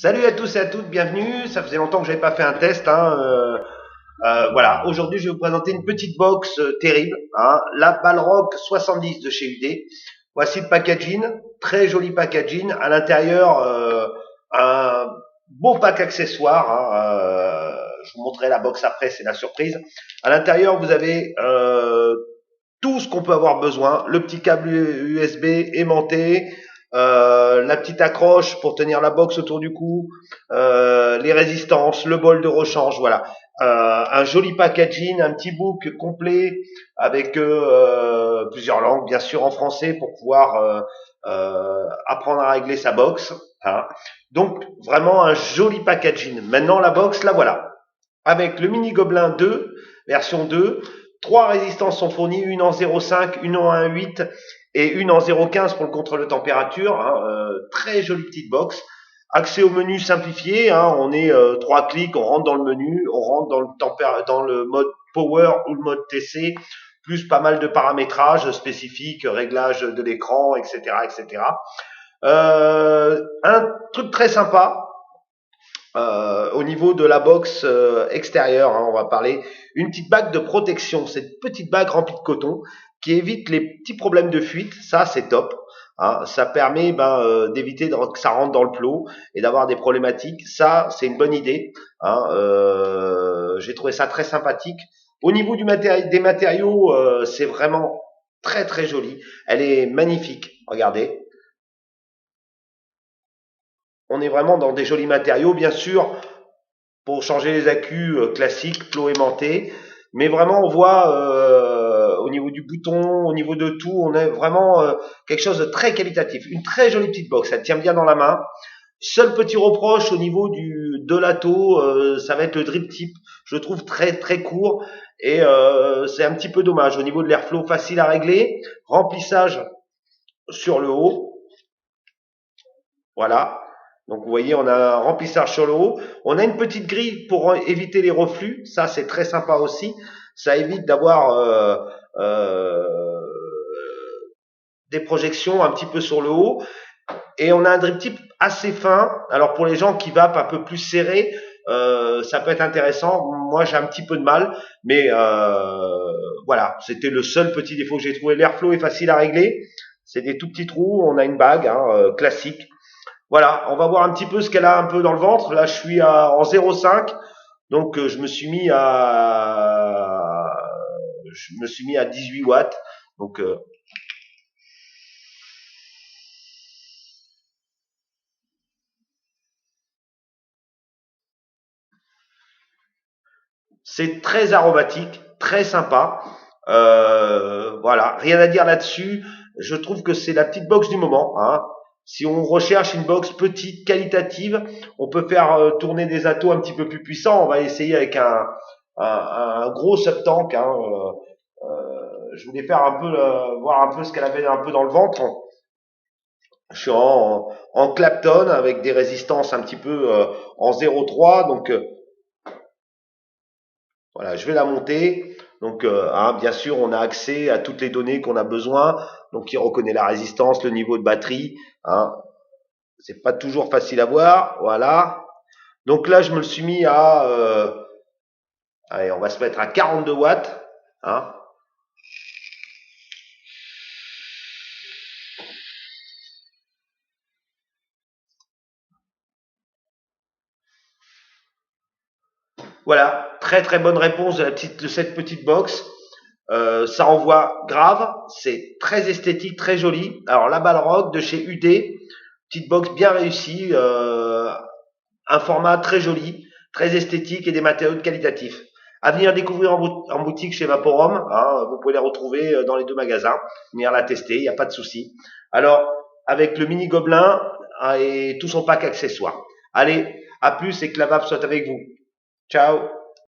Salut à tous et à toutes, bienvenue. Ça faisait longtemps que j'avais pas fait un test. Voilà, aujourd'hui je vais vous présenter une petite box terrible, la Balrog 70 de chez UD. Voici le packaging, très joli packaging. À l'intérieur, un beau pack accessoire. Je vous montrerai la box après, c'est la surprise. À l'intérieur, vous avez tout ce qu'on peut avoir besoin. Le petit câble USB aimanté, la petite accroche pour tenir la box autour du cou, les résistances, le bol de rechange, voilà. Un joli packaging, un petit book complet avec plusieurs langues, bien sûr en français pour pouvoir apprendre à régler sa box. Hein. Donc vraiment un joli packaging. Maintenant la box, la voilà. Avec le mini Gobelin 2, version 2, trois résistances sont fournies, une en 0,5, une en 1,8 et une en 0,15 pour le contrôle de température. Très jolie petite box. Accès au menu simplifié, on est trois clics, on rentre dans le menu, on rentre dans le mode Power ou le mode TC, plus pas mal de paramétrages spécifiques, réglage de l'écran, etc., etc. Un truc très sympa, au niveau de la box extérieure, on va parler, une petite bague de protection, cette petite bague remplie de coton qui évite les petits problèmes de fuite, ça c'est top. Ça permet d'éviter que ça rentre dans le plot et d'avoir des problématiques. Ça, c'est une bonne idée. J'ai trouvé ça très sympathique. Au niveau des matériaux, c'est vraiment très très joli. Elle est magnifique. Regardez. On est vraiment dans des jolis matériaux, bien sûr, pour changer les accus classiques, plot aimanté. Mais vraiment, on voit au niveau du bouton, au niveau de tout, on a vraiment quelque chose de très qualitatif. Une très jolie petite box, elle tient bien dans la main. Seul petit reproche au niveau de l'atto, ça va être le drip tip. Je le trouve très très court et c'est un petit peu dommage. Au niveau de l'airflow, facile à régler. Remplissage sur le haut. Voilà. Donc vous voyez, on a un remplissage sur le haut. On a une petite grille pour éviter les reflux. Ça, c'est très sympa aussi. Ça évite d'avoir des projections un petit peu sur le haut. Et on a un drip tip assez fin. Alors pour les gens qui vapent un peu plus serré, ça peut être intéressant. Moi, j'ai un petit peu de mal. Mais voilà, c'était le seul petit défaut que j'ai trouvé. L'airflow est facile à régler. C'est des tout petits trous. On a une bague classique. Voilà, on va voir un petit peu ce qu'elle a un peu dans le ventre. Là, je suis en 0,5, donc je me suis mis à 18 watts. Donc c'est très aromatique, très sympa. Voilà, rien à dire là-dessus. Je trouve que c'est la petite box du moment. Si on recherche une box petite, qualitative, on peut faire tourner des atos un petit peu plus puissants. On va essayer avec un gros subtank. Je voulais faire un peu voir un peu ce qu'elle avait un peu dans le ventre. Je suis en Clapton avec des résistances un petit peu en 0,3. Donc voilà, je vais la monter. Donc bien sûr, on a accès à toutes les données qu'on a besoin. Donc il reconnaît la résistance, le niveau de batterie. C'est pas toujours facile à voir. Voilà. Donc là, je me le suis mis à allez, on va se mettre à 42 watts. Hein. Voilà, très très bonne réponse de cette petite box. Ça envoie grave, c'est très esthétique, très joli. Alors la Balrog de chez UD, petite box bien réussie, un format très joli, très esthétique et des matériaux de qualitatifs. À venir découvrir en boutique chez Vaporum, vous pouvez les retrouver dans les deux magasins, venir la tester, il n'y a pas de souci. Alors, avec le mini Gobelin et tout son pack accessoires. Allez, à plus et que la vape soit avec vous. Ciao.